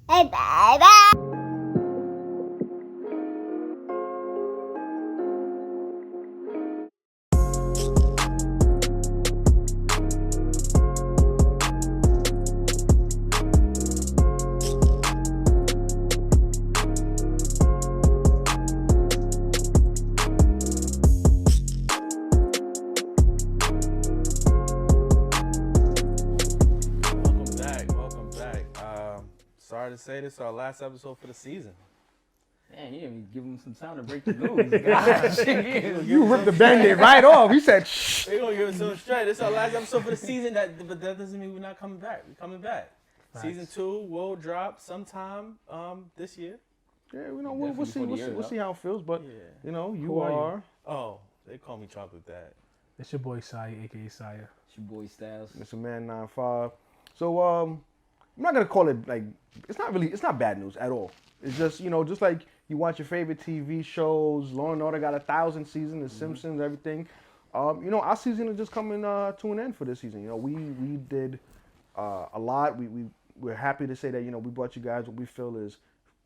Hey, baby. Sorry to say this is our last episode for the season. Man, you didn't even give him some time to break the news. Gosh, You ripped the Band-Aid right off. You said, shh. We're going to give it to them straight. This is our last episode for the season, but that doesn't mean we're not coming back. We're coming back. Nice. Season 2 will drop sometime this year. Yeah, we'll see how it feels, but, you are. Oh, they call me Chocolate Dad. It's your boy Saya, a.k.a. Saya. It's your boy Styles. Mr. Man 95. So, I'm not going to call it, it's not bad news at all. It's just, just like you watch your favorite TV shows, Law & Order got 1,000 seasons, The Simpsons, everything. Our season is just coming to an end for this season. We did a lot. We're happy to say that, we brought you guys what we feel is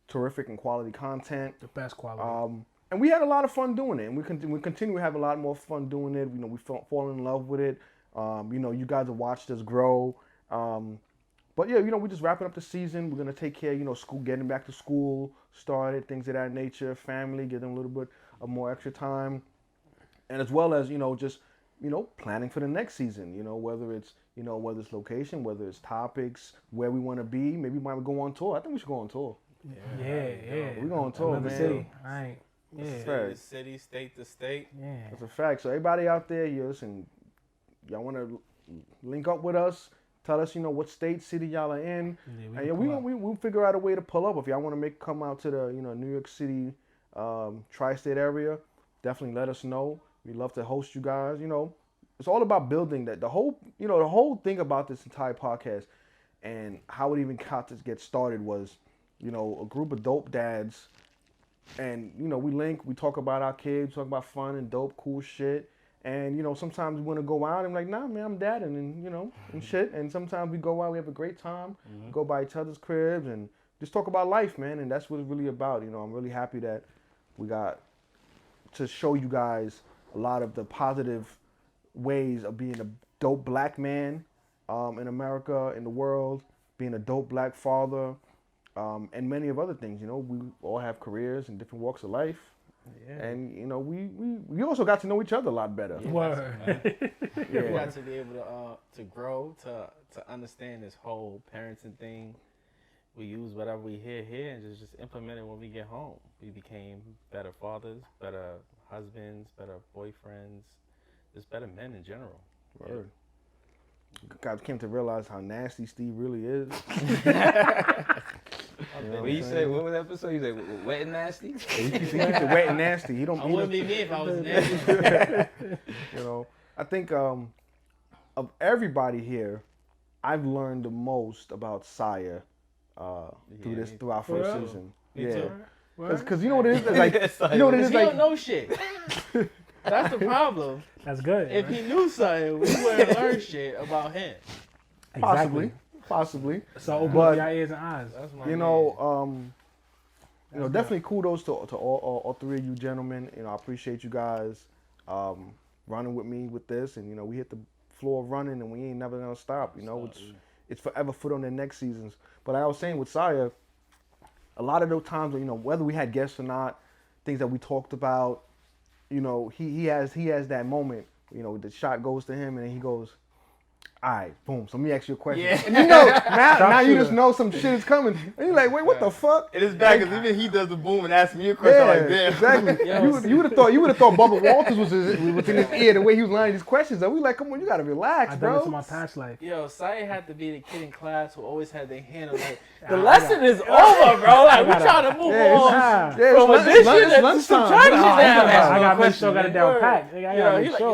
terrific and quality content. The best quality. And we had a lot of fun doing it. And we continue to have a lot more fun doing it. We fall in love with it. You guys have watched us grow. But yeah, we're just wrapping up the season. We're gonna take care, school, getting back to school started, things of that nature, family, give them a little bit of more extra time, and as well as just planning for the next season. Whether it's location, whether it's topics, where we want to be. Maybe we might go on tour. I think we should go on tour. Yeah. We're going on tour, Another man. City. All right. Yeah. City, state to state. Yeah. That's a fact. So everybody out there, listen, y'all want to link up with us. Tell us, what state, city y'all are in. Yeah, we'll figure out a way to pull up. If y'all want to come out to the, New York City, tri-state area, definitely let us know. We'd love to host you guys. It's all about building that. The whole thing about this entire podcast and how it even got to get started was, a group of dope dads. And, we link, we talk about our kids, talk about fun and dope, cool shit. And, sometimes we want to go out and like, nah, man, I'm dadding and shit. And sometimes we go out, we have a great time, go by each other's cribs and just talk about life, man. And that's what it's really about. I'm really happy that we got to show you guys a lot of the positive ways of being a dope black man in America, in the world, being a dope black father, and many of other things. We all have careers in different walks of life. Yeah. And we also got to know each other a lot better. Yeah, word. We got to be able to grow, to understand this whole parenting thing. We use whatever we hear here and just implement it when we get home. We became better fathers, better husbands, better boyfriends, just better men in general. Word. God came to realize how nasty Steve really is. What you say? What was that episode? You say wet and nasty? He keeps it wet and nasty. He don't. I wouldn't be me if I was nasty. I think of everybody here, I've learned the most about Saya through our first season. Because you know what it is. Like, you know what it is. He like, don't know shit. That's the problem. That's good. If he knew something, we wouldn't learn shit about him. Possibly. So open up your ears and eyes. That's my definitely kudos to all three of you gentlemen. I appreciate you guys running with me with this, and we hit the floor running, and we ain't never gonna stop. It's forever foot on the next seasons. But like I was saying with Saya, a lot of those times, whether we had guests or not, things that we talked about, he has that moment. The shot goes to him, and then he goes, all right, boom. So let me ask you a question. Yeah. And now you just know some shit is coming. And you're like, wait, what the fuck? It is bad because even he does the boom and asks me a question like that. Exactly. You would have thought Bubba Walters was in his ear the way he was lining these questions. And we like, come on, you gotta relax, bro. I done it to my past life. Yo, Saya had to be the kid in class who always had their hand on like, the lesson is over, bro. Like, we trying to move on from addition to subtraction now. I gotta make sure I got it down packed.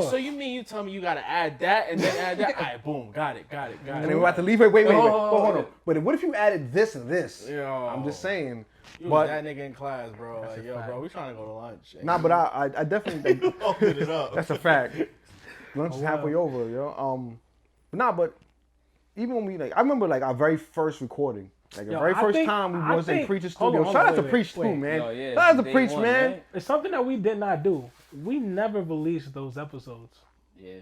So you mean you tell me you gotta add that and then add that? All right, boom. Got it. And then we're about to leave. Wait. Hold on. But what if you added this and this? Yo, I'm just saying. You was that nigga in class, bro. Like, bro, we trying to go to lunch. Nah, but I definitely. Open it up. That's a fact. Lunch is halfway over, yo. But even when we like, I remember like our very first recording. Like the Yo, very I first think- time we I was in think- Preacher's hold studio. on, Shout out to wait, Preach wait. too, man. Yo, yeah, Shout out to day Preach, one, man. right? It's something that we did not do. We never released those episodes. Yeah.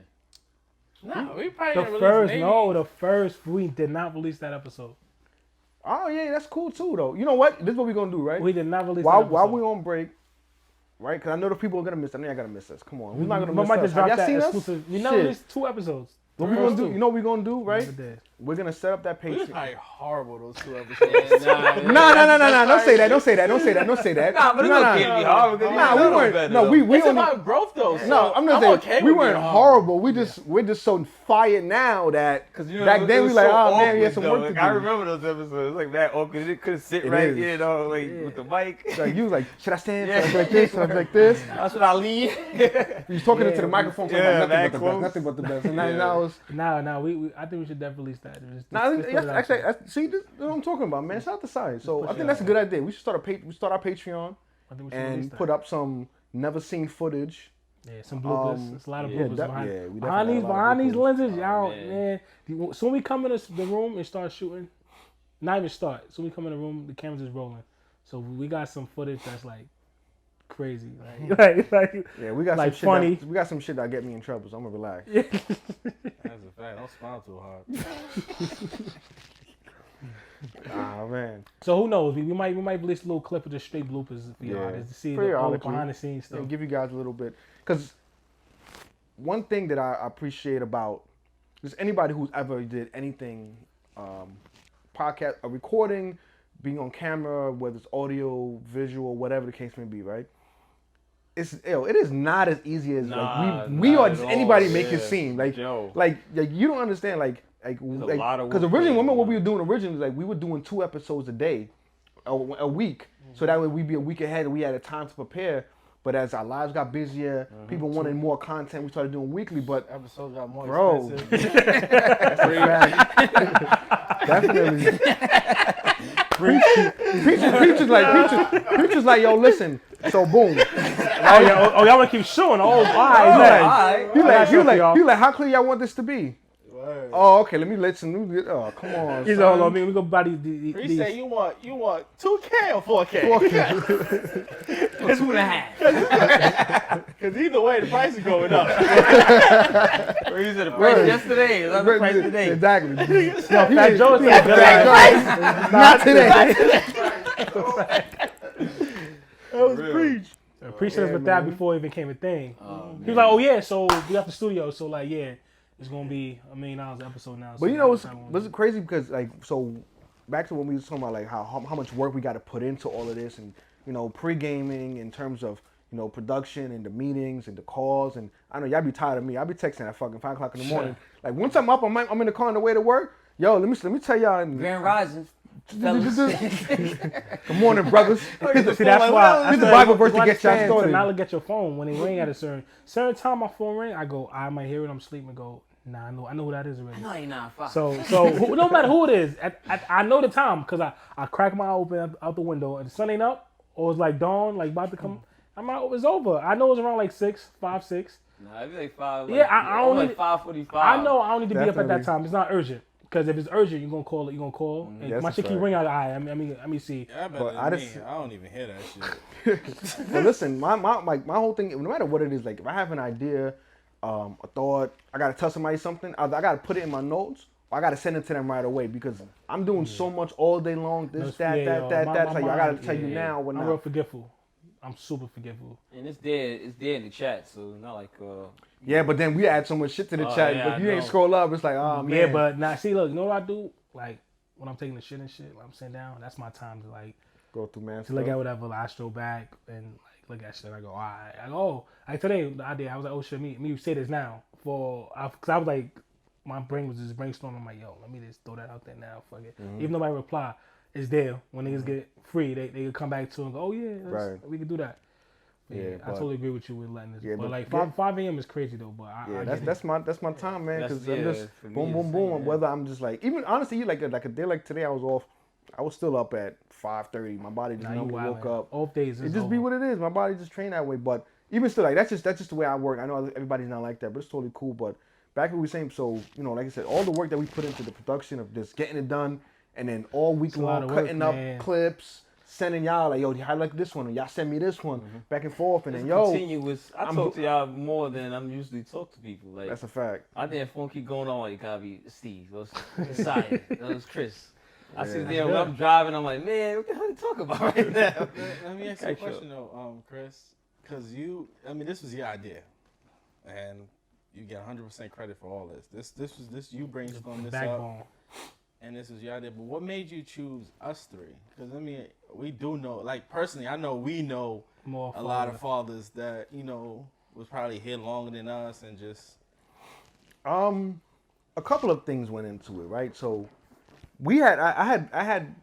No, we probably The didn't release first, maybe- no, the first we did not release that episode. Oh yeah, that's cool too though. You know what? This is what we're gonna do, right? We did not release While that episode. we on break, right? Because I know the people are gonna miss. I know y'all gonna miss us. Come on, we're not gonna We miss might us. just Have drop y'all that seen us? exclusive. We never Shit. released 2 episodes. What we gonna do? You know what we gonna do, right? Never did. We're gonna set up that We was Patreon. probably horrible those 2 episodes. No. Don't say that. Don't say that. Don't say that. Don't say that. Nah, but it's okay to be horrible. Because Nah, we weren't. No, we It's only. about growth though. So No, I'm not okay saying we with weren't being horrible. We're just so fired now that back then we like, oh man, we had some work to do. I remember those episodes. Like that awkward. It couldn't sit It right, is. you know, like with the mic. Like you was like, should I stand? Yeah. Should I be like this? Should I be like this? How should I lean? You was talking into the microphone, talking Yeah, about that nothing but the best, close. nothing but the best. And now, Yeah. now it's. No, we I think we should definitely release that. Nah, see, this is what I'm talking about, man. Shout out to science. So I think that's a good idea. We should start our Patreon I think we should release and that. put up some never seen footage. Yeah, some bloopers. It's a lot of bloopers we behind definitely behind these had a lot of behind these bloopers. lenses, y'all. man. Man, so when we come in the room and start shooting, not even start. So we come in the room, the camera's just rolling. So we got some footage that's like crazy, like Yeah, we got like some funny. shit. We got some shit that get me in trouble, so I'm gonna relax. That's a fact. Don't smile too hard. Ah man. So who knows? We might release a little clip of the straight bloopers for y'all Yeah. just to see all the Periodically. behind the scenes stuff. And give you guys a little bit, because one thing that I appreciate about just anybody who's ever did anything, podcast, a recording, being on camera, whether it's audio, visual, whatever the case may be, right? It is not as easy as Nah, like we not or at just all, anybody make it yeah. seem like Yo. like you don't understand like a lot of because work originally put in, remember what we man. were doing originally, like we were doing 2 episodes a day a week, so that way we'd be a week ahead and we had a time to prepare. But as our lives got busier, people wanted more content, we started doing weekly. But Episode got more Bro. expensive. that's a fact. Definitely. Preacher's like, yo, listen. So boom. y'all want to keep showing? Oh, all right. He y'all. like, how clear y'all want this to be? Word. Oh, okay. Let me listen. Oh, come on. He's son. all on me. We go buy these. He said you want 2K or 4K? Okay. It's 2.5. Because either way, the price is going up. You said the price yesterday. It's not the price today. Exactly. No, Fat Joe is Fat good. Not today. That was preach. Appreciate us Yeah, with that man. before it even came a thing. Oh, He was like, oh yeah, so we got the studio, so like yeah, it's gonna be $1 million an episode now. But so you know that's how we're what's gonna crazy, because like, so back to when we was talking about like how much work we got to put into all of this, and you know, pre-gaming in terms of, you know, production and the meetings and the calls. And I know y'all be tired of me. I be texting at fucking 5 o'clock in the morning. Like once I'm up, I'm in the car on the way to work. Yo, let me tell y'all. Grand Rising. Fellas. Good morning, brothers. See, that's why. Here's the Bible verse to get y'all To started. not look at your phone when it ring at a certain time. My phone ring, I go. I might hear it. I'm sleeping. And go. Nah, I know who that is already. No, you're not. Fuck. So no matter who it is, I know the time because I crack my eye open out the window and the sun ain't up or it's like dawn, like about to come. I'm out. It's over. I know it's around like 5, 6. Nah, it'd be like 5. Yeah, I don't like need- 5:45. I know I don't need to be up at Definitely. that time. It's not urgent. Because if it's urgent, you're gonna call it. You're gonna call. And That's my a shit keep fact. ringing out. I mean, see. Yeah, But I I don't even hear that shit. But listen, my whole thing, no matter what it is, like if I have an idea, a thought, I gotta tell somebody something, I gotta put it in my notes, or I gotta send it to them right away, because I'm doing so much all day long. This, that. It's like, I gotta tell you now. When I'm real forgetful. I'm super forgetful. And it's there in the chat, so not like yeah, but then we add so much shit to the Oh, chat. yeah, But I if you ain't know. scroll up, it's like, oh man. Yeah, but now see, look, you know what I do? Like when I'm taking the shit and shit, like I'm sitting down. That's my time to like go through, man. to look at whatever. Like, I stroll back and like look at shit. I go, all right. I go, oh, like today the idea. I was like, oh shit, me say this now because I was like, my brain was just brainstorming. I'm like, yo, let me just throw that out there now. Fuck it. Even though nobody reply, it's there. When niggas get free, they can come back to it and go, oh yeah, Right. we can do that. Yeah, I but- totally agree with you with letting this. Yeah, but but- like yeah. 5 a.m. is crazy though. But I Yeah, get it. that's my time, man. Because I'm That's- just for me, boom, it's boom, the boom. same, Whether I'm just like, even honestly, like a day like today, I was off. I was still up at 5:30. My body just Nah, you never woke wildin'. up. Off days. It is just be over. what it is. My body just trained that way. But even still, like that's just the way I work. I know everybody's not like that, but it's totally cool. But back what we were saying. So like I said, all the work that we put into the production of this, getting it done, and then all week long cutting up clips, sending y'all like, yo, I like this one, and y'all send me this one, back and forth, and then continuous. I talk to y'all more than I'm usually talk to people. Like that's a fact. I think phone keep going on. It gotta be Steve, Saya, that was Chris. I sit there when I'm driving. I'm like, man, what the hell are you talking about right now? Let me ask you a question though, Chris, because this was your idea, and you get 100% credit for all this. This you brainstormed this up, and this was your idea. But what made you choose us three? Because we do know, like personally, I know we know more a lot of fathers that was probably here longer than us, and just a couple of things went into it, right? So I had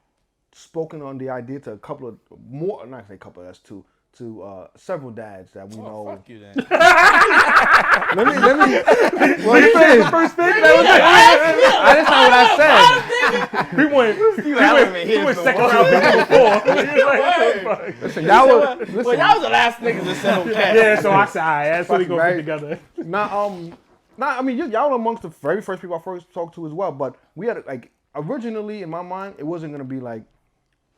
spoken on the idea to a couple of more, not say a couple, that's two, to several dads that we know. Fuck you then. Let me. Well, you said his first thing. That's not what I said. We went second round before. Listen, y'all was the last niggas that said okay. Yeah, so I said, all right, that's what we gonna put together. I mean, y'all amongst the very first people I first talked to as well. But we had originally in my mind, it wasn't gonna be like.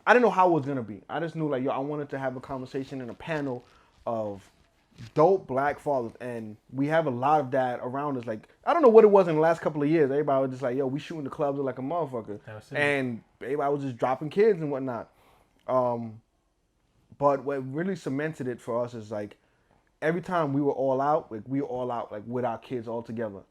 I didn't know how it was gonna be. I just knew I wanted to have a conversation in a panel of dope black fathers, and we have a lot of that around us. Like I don't know what it was in the last couple of years. Everybody was just like, "Yo, we shooting the clubs like a motherfucker," and everybody was just dropping kids and whatnot. But what really cemented it for us is every time we were all out, with our kids all together,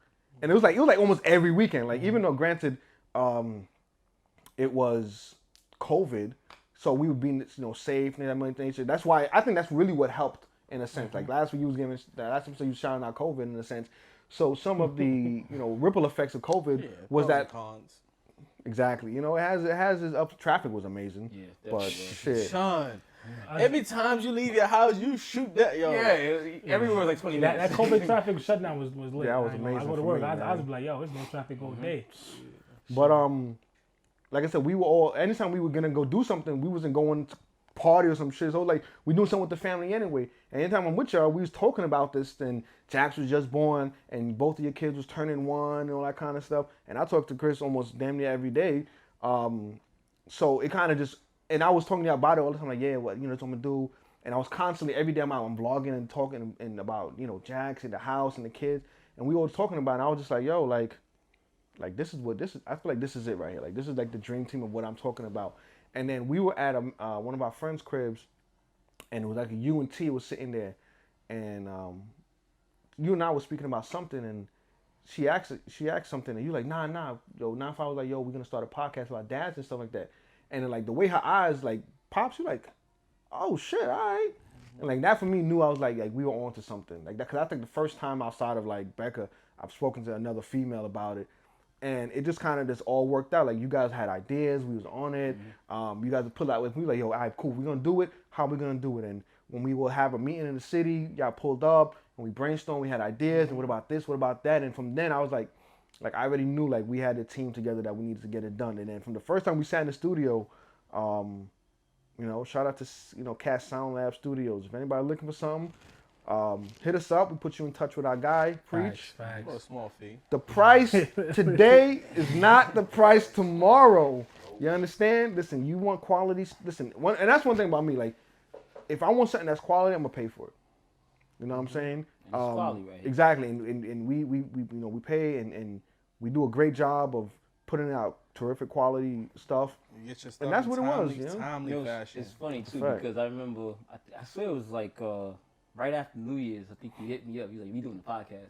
and it was like almost every weekend. Even though granted, it was COVID. So we were being, safe and that nature. That's why I think that's really what helped in a sense. Last week you was giving, last episode you was shouting out COVID in a sense. So some of the, ripple effects of COVID was that. Cons. Exactly. It has its up. Traffic was amazing. Yeah, but shit. Sean, every time you leave your house, you shoot that, yo. Yeah, everywhere was like 20 minutes. That COVID traffic shutdown was lit. Yeah, that was amazing. I go to work. I was like, yo, there's no traffic all day. But like I said, we were all, anytime we were going to go do something, we wasn't going to party or some shit. So we doing something with the family anyway. And anytime I'm with y'all, we was talking about this, then Jax was just born and both of your kids was turning 1 and all that kind of stuff. And I talk to Chris almost damn near every day. So it kind of just, and I was talking to y'all about it all the time, what I'm going to do. And I was constantly, every day I'm vlogging and talking and about, Jax and the house and the kids. And we were talking about it, and I was just like, yo, this is I feel like this is it right here. This is the dream team of what I'm talking about. And then we were at one of our friends' cribs, and it was you and T was sitting there, and you and I was speaking about something, and she asked something, and you nah, yo, 9-5 was like, yo, we're gonna start a podcast about dads and stuff like that. And then the way her eyes pops, you oh shit, all right. And that for me knew I was we were on to something that, because I think the first time outside of Becca, I've spoken to another female about it. And it just kind of just all worked out. You guys had ideas, we was on it. You guys would pull out with me, yo, all right, cool, we're gonna do it. How we gonna do it? And when we will have a meeting in the city, y'all pulled up and we brainstormed, we had ideas, and what about this, what about that? And from then I was I already knew we had a team together that we needed to get it done. And then from the first time we sat in the studio, shout out to Cast Sound Lab Studios. If anybody looking for something, hit us up. We put you in touch with our guy, Preach. For a small fee. The price today is not the price tomorrow. You understand? Listen, you want quality. Listen, and that's one thing about me. If I want something that's quality, I'm gonna pay for it. You know what I'm saying? It's quality, right? Exactly, and we pay and we do a great job of putting out terrific quality stuff. You get your stuff, and that's what timely, it was. Timely fashion. It's funny too because I remember I swear it was right after New Year's, I think you hit me up. You we doing the podcast.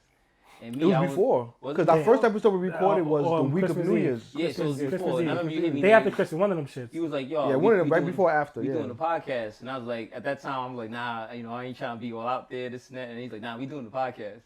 And me, it was before. Because our first episode we recorded was the week Christmas of New Eve. Year's. Yeah, so it was before. And I remember you hit me. Day after Christmas, one of them shits. He was like, yo. Yeah, one of them right before after. We doing the podcast. And I was like, at that time, I'm like, nah, I ain't trying to be all out there, this and that. And he's like, nah, we doing the podcast.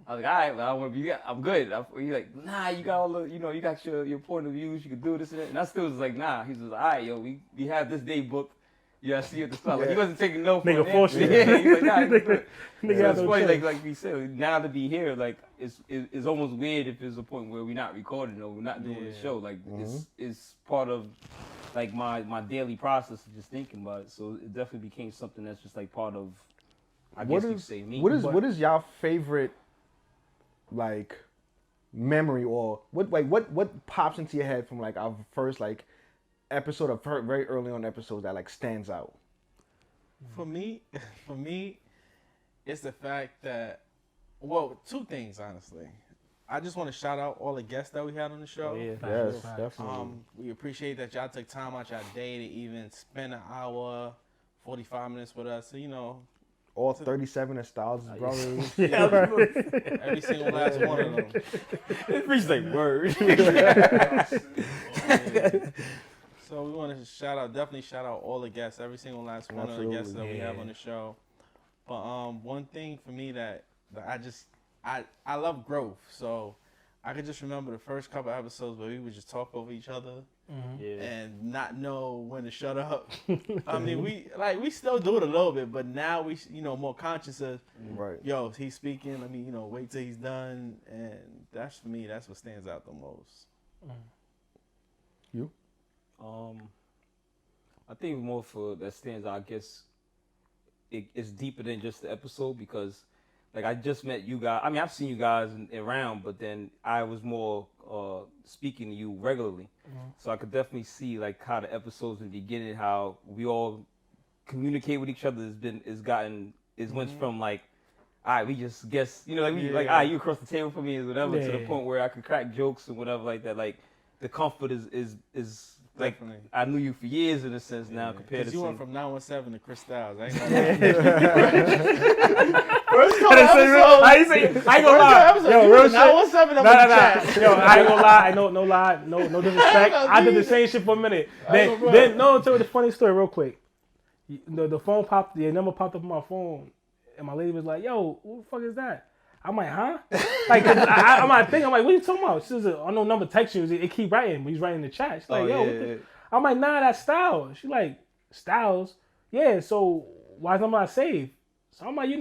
I was like, all right, but I want to be, I'm good. He's like, nah, you got all the, you got your point of views, you can do this and that. And I still was like, nah. He was like, all right, yo, we have this day booked. Yeah, I see you at the spot. He wasn't taking no for nigga an forced answer. it. Yeah, he's like, nah, nigga it's funny, like we said, now to be here, it's almost weird if there's a point where we're not recording or we're not doing the show. It's part of my daily process of just thinking about it. So it definitely became something that's just part of, I guess you could say, me. What is y'all favorite memory or what pops into your head from like our first like episode of very early on episodes that like stands out? For me, it's the fact that, well, two things honestly. I just want to shout out all the guests that we had on the show. Yeah, Yes, facts. definitely. We appreciate that y'all took time out your day to even spend an hour, 45 minutes with us. So, you know, All 37 of Styles' brothers. every single last one of them. It's like word. So we want to definitely shout out all the guests, every single last one of the guests that we have on the show. But one thing for me that I love growth. So I could just remember the first couple episodes where we would just talk over each other and not know when to shut up. I mean, we still do it a little bit, but now we more conscious of, Right. yo, he's speaking. Let me wait till he's done, and that's for me. That's what stands out the most. You? I think more for that stands out, I guess it's deeper than just the episode because, like, I just met you guys. I mean, I've seen you guys around, but then I was more speaking to you regularly. So I could definitely see, like, how the episodes in the beginning, how we all communicate with each other went from, like, all right, we just guess, like, all right, you across the table for me or whatever, to the point where I could crack jokes and whatever like that. Like, the comfort is like, Definitely. I knew you for years in a sense now compared to you went from 917 to Chris Styles. I ain't gonna I ain't gonna lie. Yo, real shit. 917 Nah. Yo, I ain't gonna lie. I know, no lie, no disrespect. I did the same shit for a minute. Then tell you the funny story real quick. The phone popped. The number popped up on my phone, and my lady was like, "Yo, who the fuck is that?" I'm like, huh? Like, I'm not thinking. I'm like, what are you talking about? She's an unknown number text you. It keep writing. He's writing in the chat. She's like, yo. I'm like, nah, that's Styles. She's like, Styles? Yeah, so why is not saved? So I'm like,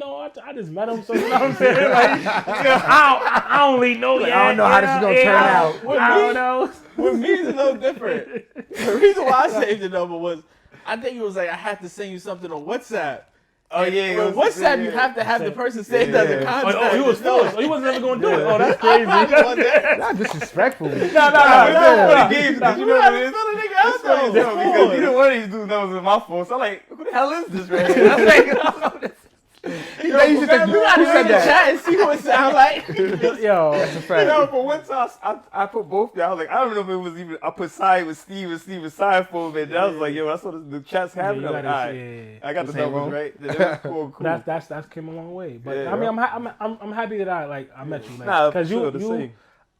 I just met him, so you know what I'm saying? Like, I don't really know yet. I don't know how this is going to turn out. I don't know. With me, it's a little different. The reason why I saved the number was, I think it was like, I had to send you something on WhatsApp. Oh, yeah. Well, WhatsApp, you have to have the person saved as a contact. Oh, he was forced. Oh, he wasn't ever going to do it. Oh, that's crazy. Not disrespectful. No. You know what it is? Because Because either one of these dudes knows it's my fault. So I'm like, who the hell is this right here? I'm like, you gotta read the chat and see what it sound like. Yo, That's a fact. for one time, I put both of y'all. I was like, I don't know if it was even, I put side with Steve and Steve was side for a minute. I was like, yo, I saw the chat's happening. I'm like, all right, I got the numbers right. That was cool. That's came a long way. But Yeah, I mean, I'm happy that I met you. Nah, Because sure, the you same.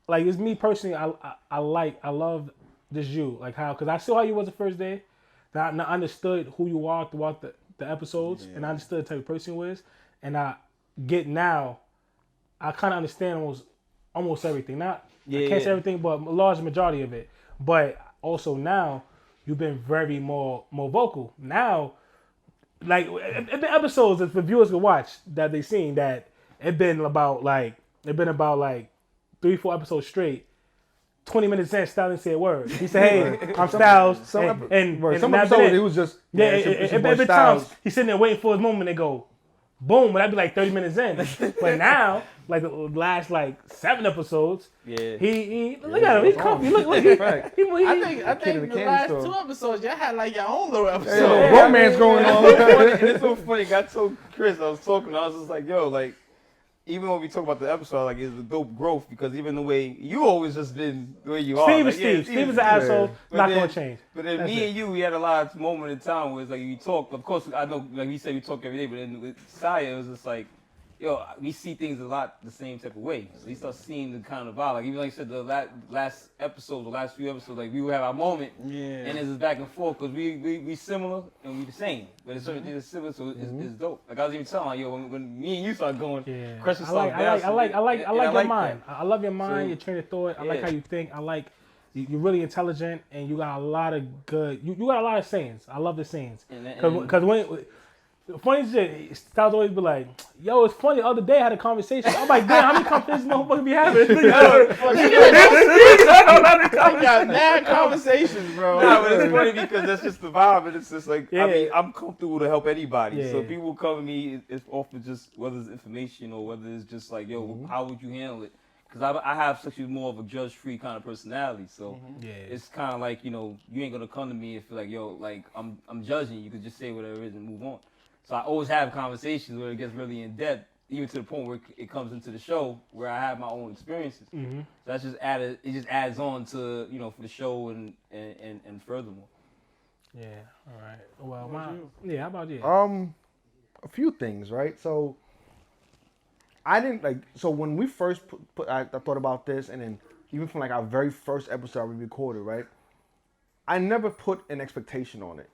like, it's me personally. I love just you, like how, because I saw how you was the first day. And I understood who you are throughout the episodes, and I understood the type of person you is. And I get now, I kind of understand almost everything. I can't say everything, but a large majority of it. But also now, you've been very more vocal. Now, like, it been episodes that the viewers can watch that they seen that it been about 3-4 episodes straight. 20 minutes in, Styles didn't say a word. He said, "Hey, I'm Styles." Some and episodes, it was just every time he's sitting there waiting for his moment to go, boom. But that'd be like 30 minutes in. But now, like the last 7 episodes, he look at him. He's comfy. Look. I think the last 2 episodes, y'all had like your own little episode. Romance going on. And it's so funny. I told Chris, I was just like, yo, like, even when we talk about the episode, like, it's a dope growth because even the way you always just been the way you are. Steve is an asshole. Not gonna change. But then me and you, we had a lot of moment in time where it's like we talk. Of course, I know, like we said, we talk every day. But then with Saya, it was just like, yo, we see things a lot the same type of way. So we start seeing the kind of vibe. Like even like you said, the last episode, the last few episodes, like we would have our moment, and it's just back and forth because we similar and we the same. But it's certain things that's similar, so it's dope. Like I was even telling, like, yo, when me and you started going, Chris was like, I like your mind. I love your mind, your train of thought. I like how you think. I like you're really intelligent and you got a lot of good. You got a lot of sayings. I love the sayings because when. Funny shit, Styles always be like, yo, it's funny, the other day I had a conversation. I'm like, damn, how many conversations motherfuckers be having? I got mad conversations, bro. Nah, but it's funny because that's just the vibe, and it's just like, I mean, I'm comfortable to help anybody. So people come to me, it's often just, whether it's information or whether it's just like, yo, how would you handle it? because I have such more of a judge-free kind of personality, so Yeah. it's kind of like, you ain't gonna come to me and feel like, yo, like I'm judging you. You could just say whatever it is and move on. So I always have conversations where it gets really in depth, even to the point where it comes into the show where I have my own experiences. Mm-hmm. So that's just added. It just adds on to for the show and furthermore. Yeah. All right. Well, how about you? A few things, right? So I didn't like. So when we first I thought about this, and then even from like our very first episode we recorded, right? I never put an expectation on it.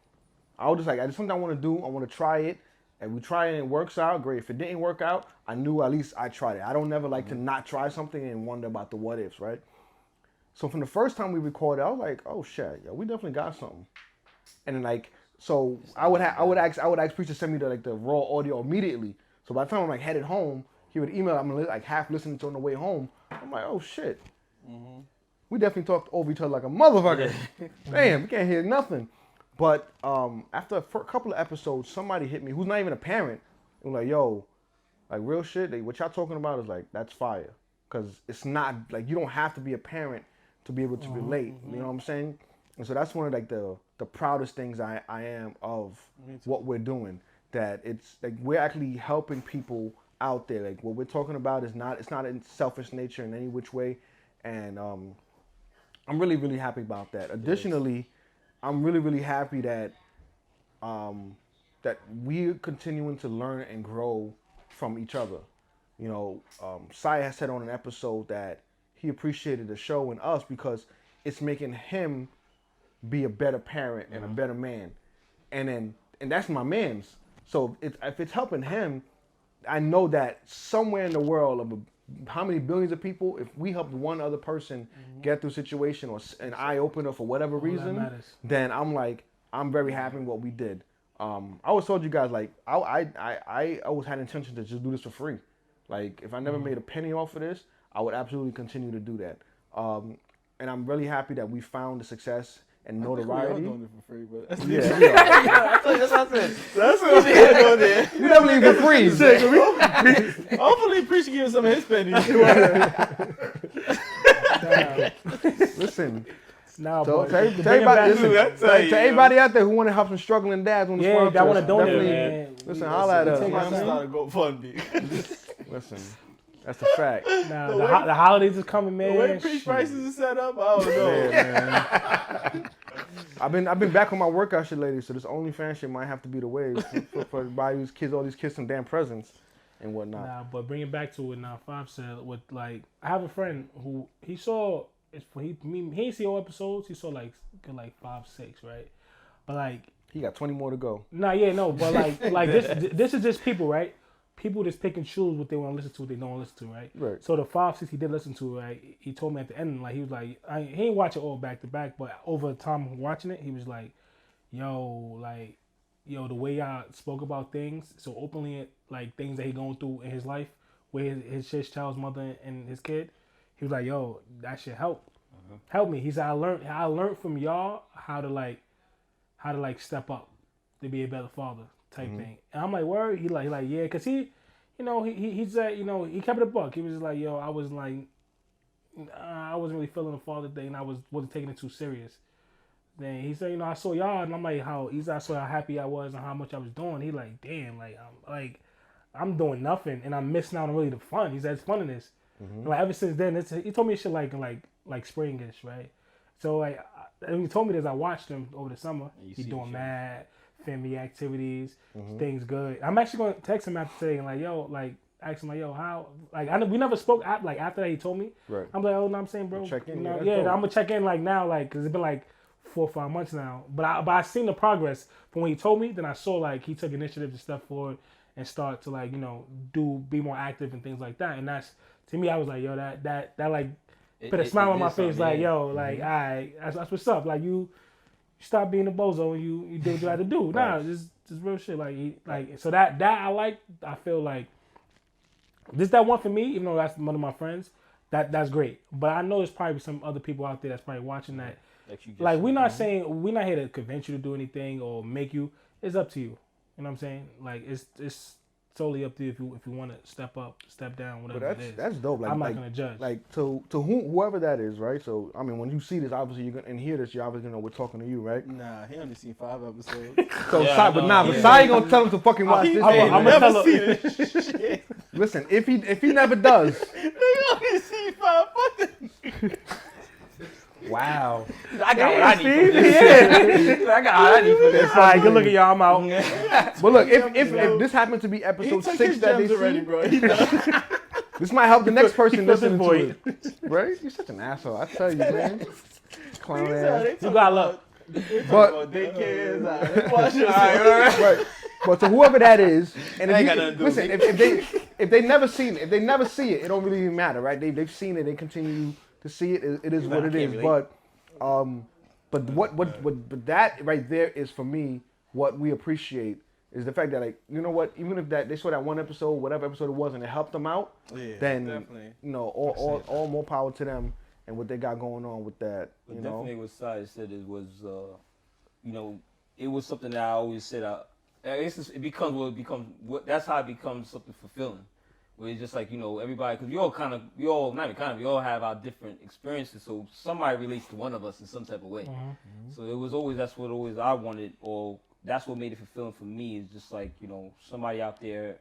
I was just like, I just something I want to do. I want to try it. And we try it and it works out, great. If it didn't work out, I knew at least I tried it. I don't never like to not try something and wonder about the what ifs, right? So from the first time we recorded, I was like, oh shit, yeah, we definitely got something. And then like, so I would ask Preach to send me the raw audio immediately. So by the time I'm like headed home, he would email. I'm like half listening to it on the way home. I'm like, oh shit, we definitely talked over each other like a motherfucker. Damn, we can't hear nothing. But after a couple of episodes, somebody hit me who's not even a parent and was like, yo, like real shit, what y'all talking about is like, that's fire. Because it's not, like, you don't have to be a parent to be able to relate. You know what I'm saying? And so that's one of like the proudest things I am of what we're doing. That it's like we're actually helping people out there. Like what we're talking about it's not in selfish nature in any which way. And I'm really, really happy about that. Additionally, I'm really, really happy that that we're continuing to learn and grow from each other. You know, Sai has said on an episode that he appreciated the show and us because it's making him be a better parent and a better man. And that's my man's. So if it's helping him, I know that somewhere in the world of how many billions of people, if we help one other person get through a situation or an eye opener for whatever reason, then I'm very happy with what we did. I always told you guys, like, I always had intention to just do this for free. Like, if I never made a penny off of this, I would absolutely continue to do that. And I'm really happy that we found the success and notoriety. I think we are doing it for free, but that's That's what I said. That's what we are doing there. You never leave for free. Hopefully, Preach give some of his pennies. Listen. Nah, So boy. to everybody out there who want to help some struggling dads on the sponsor, that want to donate, man. Listen, holla at us. I'm going to start a GoFundMe. Listen, that's a fact. Nah, the holidays is coming, man. The way Preach prices are set up, I don't know. Yeah, man. I've been back on my workout shit lately, so this OnlyFans shit might have to be the way for buy all these kids some damn presents and whatnot. Nah, but bring it back to what Five said. With like, I have a friend who he saw. He didn't see all episodes. He saw like 5, 6, right? But like he got 20 more to go. But like this is just people, right? People just pick and choose what they want to listen to, what they don't listen to, right? Right. So the 5, 6 he did listen to, right? He told me at the end, like he was like, he ain't watch it all back to back, but over time watching it, he was like, yo, the way y'all spoke about things so openly, like things that he going through in his life, with his child's mother and his kid. He was like, yo, that should help. Help me. He said, I learned from y'all how to step up to be a better father type thing. And I'm like, word? He like, yeah, because he said, he kept it a buck. He was just like, yo, I was like, I wasn't really feeling the father thing and I wasn't taking it too serious. Then he said, I saw y'all and I'm like, I saw how happy I was and how much I was doing. He like, damn, I'm doing nothing and I'm missing out on really the fun. He said, it's fun in this. Like ever since then, he told me shit like springish, right? So like, when he told me this, I watched him over the summer. He's doing mad family activities, things good. I'm actually gonna text him after today and like, yo, like ask him like, yo, how? Like we never spoke after that. He told me. Right. I'm like, oh no, I'm saying, bro. Check in. I'm gonna check in like now, like, cause it's been like 4 or 5 months now. But I seen the progress from when he told me. Then I saw like he took initiative to step forward and start to like be more active and things like that. And that's. To me, I was like, yo, that like put a smile on my face, like, yo, like, all right, that's what's up. Like, you stop being a bozo and you do what you had to do. Nah, just real shit. Like, so that I like. I feel like this that one for me, even though that's one of my friends. That's great. But I know there's probably some other people out there that's probably watching that. Like, we're not here to convince you to do anything or make you. It's up to you. You know what I'm saying? Like, it's totally up to you if you want to step up, step down, But whatever it is. that's dope. Like, I'm not gonna judge. Like to whoever that is, right? So I mean, when you see this, obviously you're gonna and hear this, you're obviously gonna know we're talking to you, right? Nah, he only seen 5 episodes. So Yeah, Sai, I but know. nah, but Sai ain't gonna tell him to fucking watch this. I'm gonna tell him. Shit. Listen, if he never does, He only seen 5 fucking. wow. I got what I need Steve, for this. I got what I need for this. All right, good looking, y'all. I'm out. But look, if this happened to be episode 6 that they already, see, bro. He done. this might help the next person filled his listening to void. it. Right? You're such an asshole. I tell you, man. Clown ass. You got luck. But daycares. right. But to whoever that is, and That if ain't you, got nothing to do with listen, if they never seen it, if they never see it, it don't really even matter, right? They've seen it, they continue to see it. It is what it is. Relate. But what that right there is for me what we appreciate is the fact that, like, you know what, even if that they saw that one episode, whatever episode it was, and it helped them out, then definitely. you know all more power to them and what they got going on with that. But You know, definitely what Sai said it was, you know, it was something that I always said. It becomes that's how it becomes something fulfilling. Where it's just like, you know, everybody, because we all have our different experiences. So somebody relates to one of us in some type of way. So it was always, that's what always I wanted, or that's what made it fulfilling for me, is just like, you know, somebody out there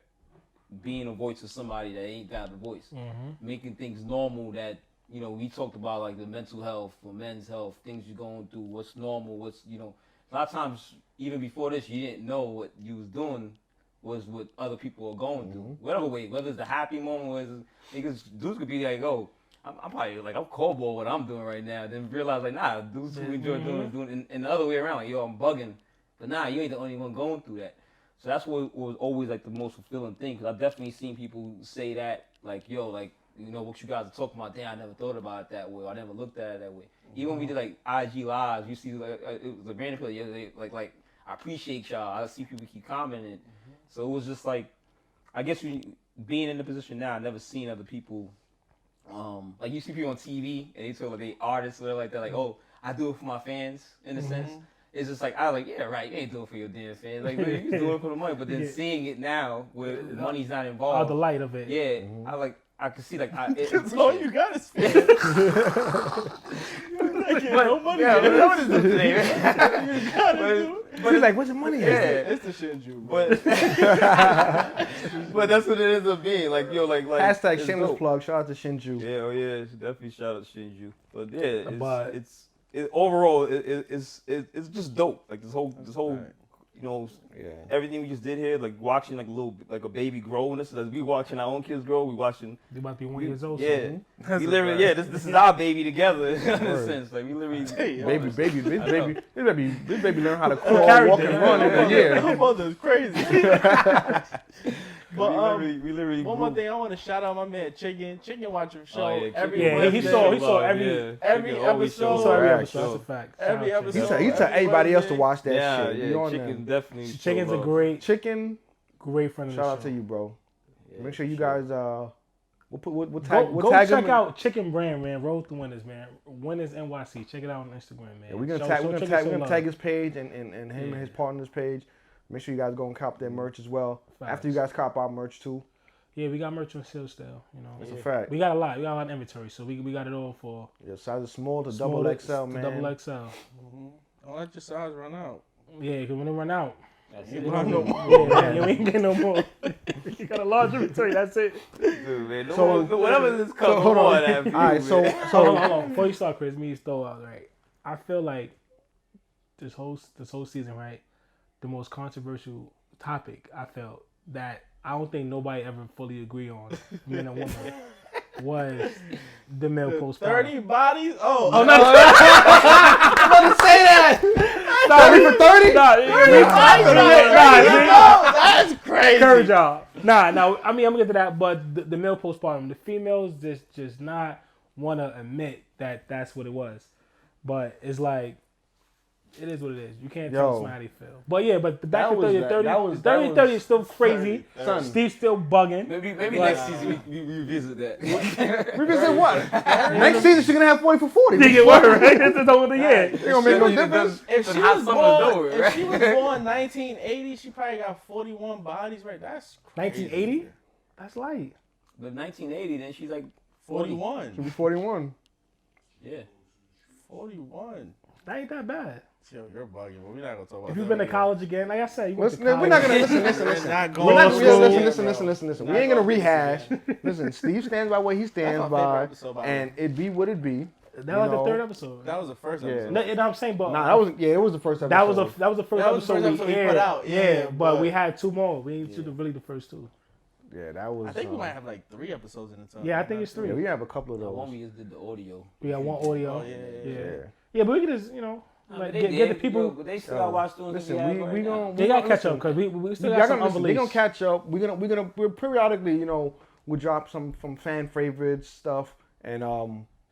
being a voice to somebody that ain't got the voice. Making things normal that, you know, we talked about, like the mental health or men's health, things you're going through, what's normal, what's, you know, a lot of times, even before this, you didn't know what you was doing was what other people are going through. Whatever way, whether it's the happy moment, because dudes could be like, oh, I'm probably like, I'm cold ball what I'm doing right now. Then realize like, nah, dudes who enjoy doing and the other way around, like, yo, I'm bugging. But nah, you ain't the only one going through that. So that's what was always like the most fulfilling thing. Cause I've definitely seen people say that, like, yo, like, you know, what you guys are talking about, damn, I never thought about it that way. Or I never looked at it that way. Even when we did like IG lives, you see like it was a random people, yeah, like I appreciate y'all. I see people keep commenting. So it was just like, I guess being in the position now, I've never seen other people. Like you see people on TV and they talk like they artists or like that, like, oh, I do it for my fans in a sense. It's just like, I like, yeah, right, you ain't doing it for your damn fans. Like, you just doing it for the money. But then seeing it now where the money's not involved. All the light of it. Yeah, I can see like, That's all you got is fans. No money. Yeah, but what is this today, man? You gotta do it. but he's like, where's the money at? Yeah. It's the Shinju, bro. But that's what it ends up being. Like, yo, like Hashtag it's shameless dope. plug. Shout out to Shinju. Yeah, oh yeah, definitely shout out to Shinju. But yeah, But- it's overall it's just dope. Like this whole you know, everything we just did here, like watching like a baby grow, and this is we watching our own kids grow. We watching. They about to be 1 year old. Yeah, So. we literally this is our baby together in a sense. Like we literally. This baby learn how to crawl, carried walk, it. and run in a year. My mother's crazy. But we literally one more thing, I want to shout out my man Chicken. Chicken watch your show yeah, every Yeah, he Wednesday. saw every every episode. So every Facts. episode. That's a fact. Every Shout out to episode. him. He tell everybody else to watch that Yeah, shit. yeah, You on chicken them. definitely. Chicken's a great. Chicken. great friend of the Shout show. out to you, bro. Yeah, Make sure you sure. guys we'll tag Go tag check him. out Chicken Brand, man. Roll with the Winners, man. Winners NYC. Check it out on Instagram, man. Yeah, we're gonna Show tag Chicken some tag love. his page and him and his partner's page. Make sure you guys go and cop their merch as well. Facts. After you guys cop our merch too. Yeah, we got merch on sale still. You know, That's a fact. we got a lot. We got a lot of inventory, so we got it all for Yeah, sizes small to small double to- XL, to man. Double XL. Don't let your size run out. Yeah, because when it run out, That's You it. don't know. yeah, you ain't getting no more. You got a large inventory. That's it. Dude, man, So- whatever this comes hold on. on after you, All right, so man. Hold on. Before you start, Chris, me throw out right. I feel like this whole season, right, the most controversial topic I felt that I don't think nobody ever fully agree on, men and women, was the male postpartum. 30 bodies? Oh, Oh, no, I'm about to say that. Sorry for 30. that's crazy. Encourage y'all. Nah. I mean, I'm gonna get to that, but the male postpartum, the females just not want to admit that that's what it was. But it's like, it is what it is. You can't Yo. tell somebody feel. But yeah, but the back That to 30 was- 30, that was- 30 that 30 was- is still crazy. Son. Steve's still bugging. Maybe Like- next season we revisit that. Revisit what? Next season she's gonna have 40 for 40. Nigga, what, right? That's the whole thing, yeah. It don't make no difference. If she hot was summer born, door, if right? she was born 1980, she probably got 41 bodies. Right? That's crazy. 1980? That's light. But 1980, then she's like 41. She'll be 41. Yeah. 41. That ain't that bad. Yo, you're bugging, but we're not gonna talk about If that. you've been to college again, like I said, you went to Listen, college. we're not gonna listen. We're not going We're not to gonna school. listen. We ain't gonna rehash. Listen, Steve stands by what he stands That's my favorite by, episode, by the and it be what it be. That was you the know. third episode. That was the first Yeah. episode. No, and I'm saying, but Nah, that wasn't. Yeah, it was the first episode. that was the first That was the episode first episode we we aired. put out, yeah, but but- we had two more. We ain't really the first two. Yeah, that was. I think we might have like 3 episodes in the time. Yeah, I think it's 3. Yeah, we have a couple of The one those. we just did the audio. We got one audio. Oh, yeah. Yeah, but we can just like get the people. But they still got watch doing Listen, we gonna. They gotta catch up because we still Y'all got some gonna listen, they unreleased. gonna catch up. We're periodically, we'll drop some from fan favorites stuff, and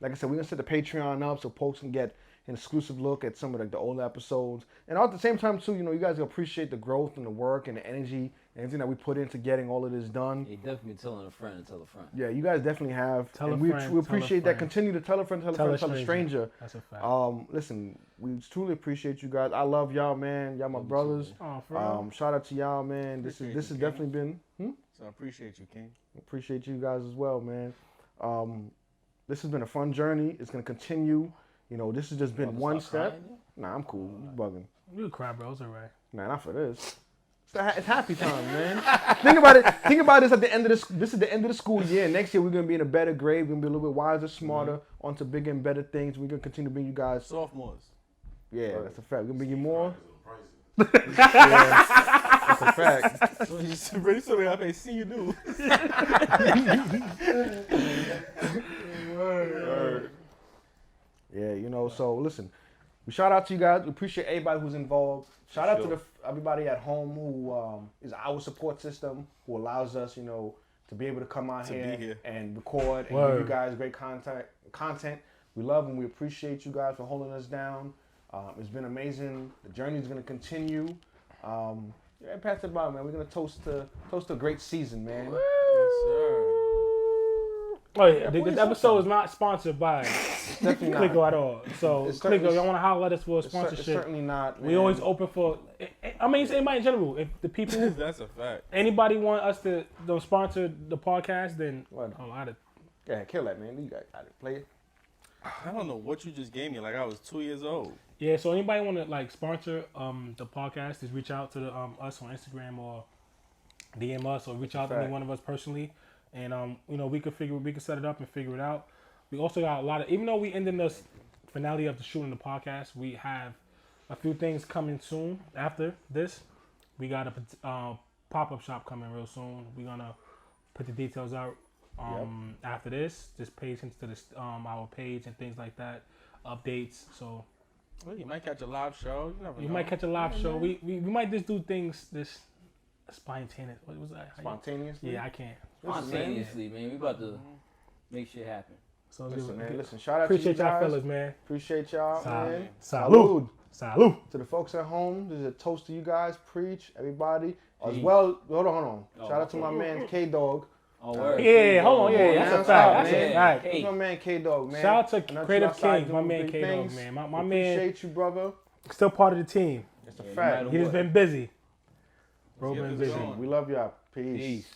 like I said, we're gonna set the Patreon up so folks can get an exclusive look at some of the older episodes, and at the same time too, you guys will appreciate the growth and the work and the energy and everything that we put into getting all of this done. They definitely been telling a friend and tell a friend. Yeah, you guys definitely have, Tell and a we friend, tell a appreciate that. friend. Continue to tell a friend, tell a stranger. That's a fact. Listen, we truly appreciate you guys. I love y'all, man. Y'all my brothers. Oh, for real? Shout out to y'all, man. This Appreciate has you, definitely been. So I appreciate you, King. Appreciate you guys as well, man. This has been a fun journey. It's gonna continue. This has just been one step. Nah, I'm cool. You bugging. You cry, bro. It's alright. Nah, not for this. It's happy time, man. Think about it. Think about this at the end of this. This is the end of the school year. Next year we're gonna be in a better grade. We're gonna be a little bit wiser, smarter, onto bigger and better things. We're gonna continue to bring you guys. Sophomores. Yeah, that's a fact. We're gonna bring you more. Prices. That's a fact. So you pretty soon I may see you do. Yeah, so listen, we shout out to you guys. We appreciate everybody who's involved. Shout out to everybody at home who is our support system, who allows us, to be able to come out To be here. and record and give you guys great content. We love and we appreciate you guys for holding us down. It's been amazing. The journey is going to continue. Pass it by, man. We're going to toast a great season, man. Yes, sir. Oh yeah, this episode is not sponsored by Definitely not. Clicko at all. So It's Clicko, certainly- y'all want to holler at us for a It's sponsorship? certainly not. We man. always open for. I mean, it's anybody in general. If the people, That's a fact. anybody want us to sponsor the podcast, then What? Yeah, kill that, man. You got it. Play it. I don't know what you just gave me. Like I was 2 years old. Yeah. So anybody want to sponsor the podcast, just reach out to us on Instagram or DM us or reach out to any one of us personally, and we could set it up and figure it out. We also got a lot of, even though we ended the finale of the shooting the podcast, we have a few things coming soon after this. We got a pop-up shop coming real soon. We're gonna put the details out after this. Just pay attention to this our page and things like that, updates. So Well, you might catch a live show. You never you know. might catch a live show. We might just do things this spontaneous. What was that? Spontaneously? Yeah, I can't. Spontaneously, man. We about to make shit happen. So Listen, man. Listen, shout out to you appreciate y'all guys. fellas, man. Appreciate y'all, man. Salud. Salud. To the folks at home, this is a toast to you guys. Preach, everybody. As Peace. well, hold on. Oh, Shout out to my man K-Dog. Oh, word. Yeah, hold on. Yeah, that's a That's fact. out, That's man. a fact. That's my man K-Dog, man. Shout out to I know you Creative outside King, my doing man big K-Dog, things. man. My man, Appreciate you, brother. still part of the team. It's a Yeah, fact. no He just What? been busy. Bro Let's been get this busy. going. We love y'all. Peace. Peace.